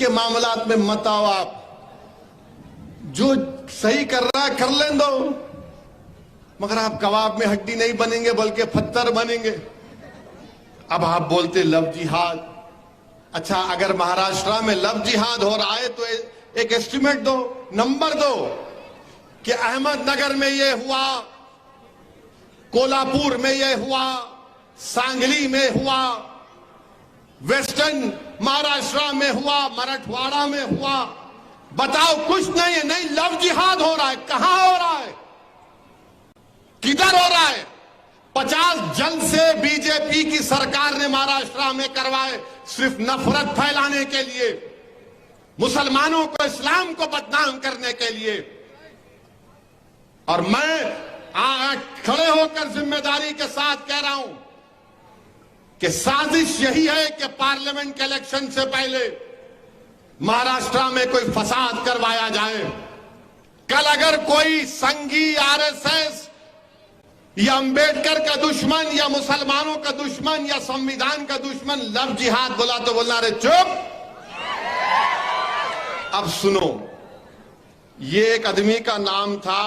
के मामलात में मत आओ आप। जो सही कर रहा है कर लें दो, मगर आप कबाब में हड्डी नहीं बनेंगे बल्कि पत्थर बनेंगे। अब आप बोलते लव जिहाद। अच्छा, अगर महाराष्ट्र में लव जिहाद हो रहा है तो एक एस्टिमेट दो, नंबर दो कि अहमदनगर में ये हुआ, कोल्हापुर में ये हुआ, सांगली में हुआ, वेस्टर्न महाराष्ट्र में हुआ, मराठवाड़ा में हुआ। बताओ, कुछ नहीं है। नहीं, लव जिहाद हो रहा है। कहां हो रहा है, किधर हो रहा है? 50 जल्द से बीजेपी की सरकार ने महाराष्ट्र में करवाए, सिर्फ नफरत फैलाने के लिए, मुसलमानों को, इस्लाम को बदनाम करने के लिए। और मैं खड़े होकर जिम्मेदारी के साथ कह रहा हूं कि साजिश यही है कि पार्लियामेंट के इलेक्शन से पहले महाराष्ट्र में कोई फसाद करवाया जाए। कल अगर कोई संघी, आरएसएस या अंबेडकर का दुश्मन या मुसलमानों का दुश्मन या संविधान का दुश्मन लव जिहाद बोला तो बोलना रे चुप। अब सुनो, ये एक आदमी का नाम था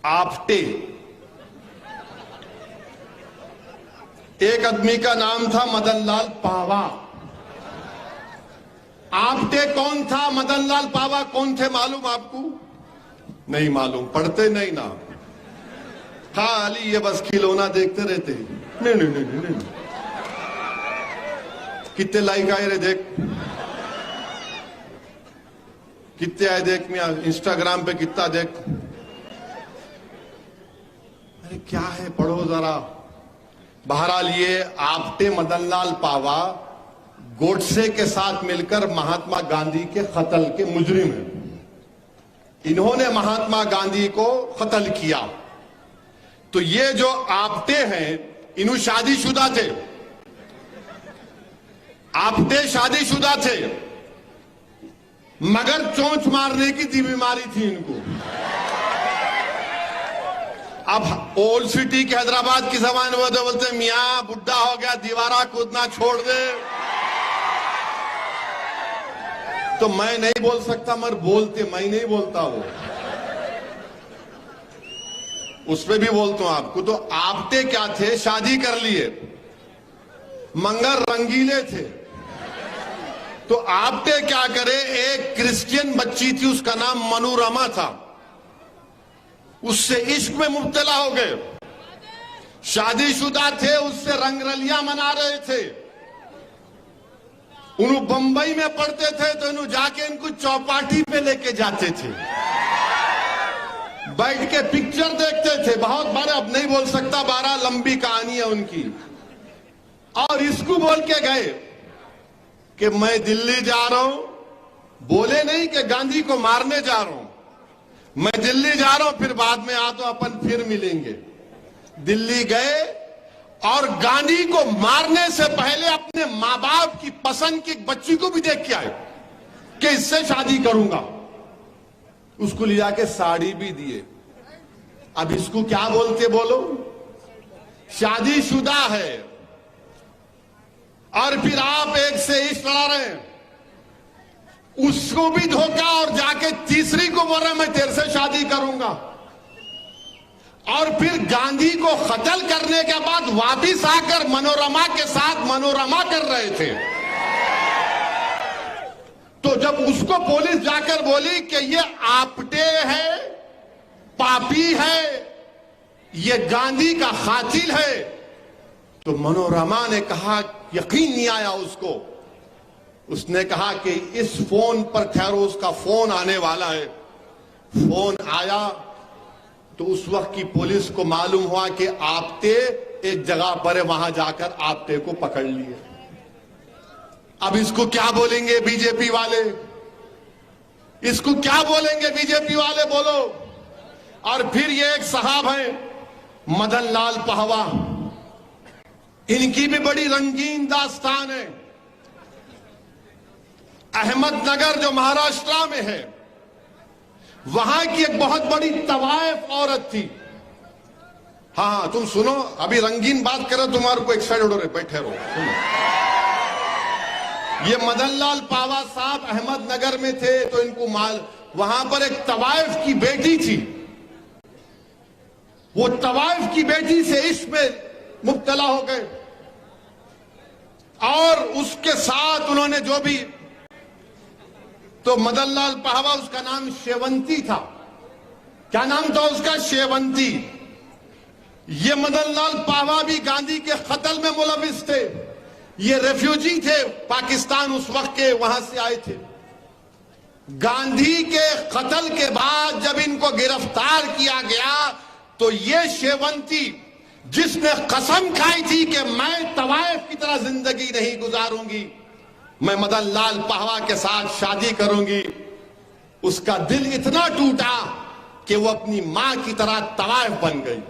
आपटे, एक आदमी का नाम था मदनलाल पावा। आपटे कौन था, मदनलाल पावा कौन थे मालूम आपको? नहीं मालूम, पढ़ते नहीं ना, खाली ये बस खिलौना देखते रहते। नहीं नहीं नहीं नहीं, नहीं। कितने लाइक आए रे देख, कितने आए देख, मैं इंस्टाग्राम पे कितना देख। अरे क्या है, पढ़ो जरा। बहरहाल ये आपटे मदनलाल पावा गोडसे के साथ मिलकर महात्मा गांधी के कत्ल के मुजरिम हैं। इन्होंने महात्मा गांधी को कत्ल किया। तो ये जो आपटे हैं, इन्हों शादीशुदा थे, आपटे शादीशुदा थे, मगर चोंच मारने की बीमारी थी इनको। अब ओल्ड सिटी के हैदराबाद की जबान में बोलते मियां बुढ़ा हो गया, दीवारा कूदना छोड़ दे। तो मैं नहीं बोल सकता, मगर बोलते, मैं नहीं बोलता वो, उसमें भी बोलता हूं आपको। तो आपटे क्या थे, शादी कर लिए, मंगर रंगीले थे। तो आपटे क्या करे, एक क्रिश्चियन बच्ची थी, उसका नाम मनोरमा था, उससे इश्क में मुब्तला हो गए। शादीशुदा थे, उससे रंगरलियां मना रहे थे। उन्होंने बंबई में पढ़ते थे तो इन्होंने जाके इनको चौपाटी पे लेके जाते थे, बैठ के पिक्चर देखते थे। बहुत बार, अब नहीं बोल सकता, 12 लंबी कहानी है उनकी। और इसको बोल के गए कि मैं दिल्ली जा रहा हूं, बोले नहीं कि गांधी को मारने जा रहा हूं, मैं दिल्ली जा रहा हूं, फिर बाद में आ तो अपन फिर मिलेंगे। दिल्ली गए और गांधी को मारने से पहले अपने मां बाप की पसंद की एक बच्ची को भी देख के आए कि इससे शादी करूंगा। उसको ले जाके साड़ी भी दिए। अब इसको क्या बोलते बोलो, शादीशुदा है और फिर आप एक से इश्क लड़ा रहे हैं, उसको भी धोखा, और जाके तीसरी को बोल रहा मैं तेरे से शादी करूंगा। और फिर गांधी को कत्ल करने के बाद वापिस आकर मनोरमा के साथ मनोरमा कर रहे थे। तो जब उसको पुलिस जाकर बोली कि ये आपटे है, पापी है, ये गांधी का कातिल है, तो मनोरमा ने कहा, यकीन नहीं आया उसको। उसने कहा कि इस फोन पर ठहरो, उसका फोन आने वाला है। फोन आया तो उस वक्त की पुलिस को मालूम हुआ कि आपटे एक जगह पर है, वहां जाकर आपटे को पकड़ लिए। अब इसको क्या बोलेंगे बीजेपी वाले, इसको क्या बोलेंगे बीजेपी वाले, बोलो। और फिर ये एक साहब हैं मदनलाल पावा, इनकी भी बड़ी रंगीन दास्तान है। अहमदनगर जो महाराष्ट्र में है, वहां की एक बहुत बड़ी तवायफ औरत थी। हाँ, तुम सुनो, अभी रंगीन बात करो, तुम्हारे को एक साइड उड़ो, बैठे रहो, सुनो। ये मदनलाल पावा साहब अहमदनगर में थे तो इनको वहां पर एक तवाइफ की बेटी थी। वो तवाइफ की बेटी से इश्क में मुब्तला हो गए और उसके साथ उन्होंने जो भी, तो मदनलाल पावा, उसका नाम शेवंती था। क्या नाम था उसका? शेवंती। ये मदनलाल पावा भी गांधी के कत्ल में मुलविस थे। ये रेफ्यूजी थे, पाकिस्तान उस वक्त के वहां से आए थे। गांधी के कत्ल के बाद जब इनको गिरफ्तार किया गया तो ये शेवंती, जिसने कसम खाई थी कि मैं तवाइफ की तरह जिंदगी नहीं गुजारूंगी, मैं मदनलाल पावा के साथ शादी करूंगी, उसका दिल इतना टूटा कि वो अपनी मां की तरह तवाइफ बन गई।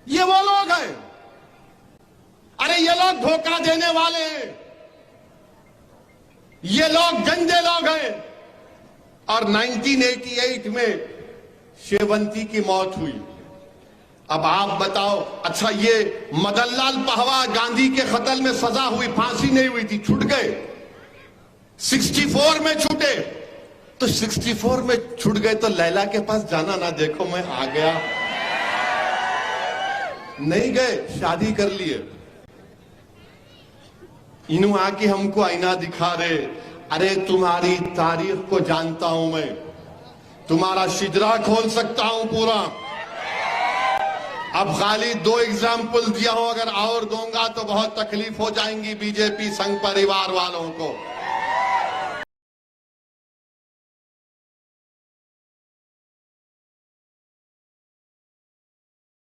ये वो लोग हैं। अरे ये लोग धोखा देने वाले हैं, ये लोग गंदे लोग हैं। और 1988 में शेवंती की मौत हुई। अब आप बताओ, अच्छा ये मदनलाल पावा गांधी के कत्ल में सजा हुई, फांसी नहीं हुई थी, छूट गए। 64 में छूटे, तो 64 में छूट गए तो लैला के पास जाना ना, देखो मैं आ गया, नहीं गए, शादी कर लिए। इन्हों आके हमको आईना दिखा रहे, अरे तुम्हारी तारीख को जानता हूं मैं, तुम्हारा शिजरा खोल सकता हूं पूरा। अब खाली 2 एग्जाम्पल दिया हूं, अगर और दूंगा तो बहुत तकलीफ हो जाएंगी बीजेपी संघ परिवार वालों को।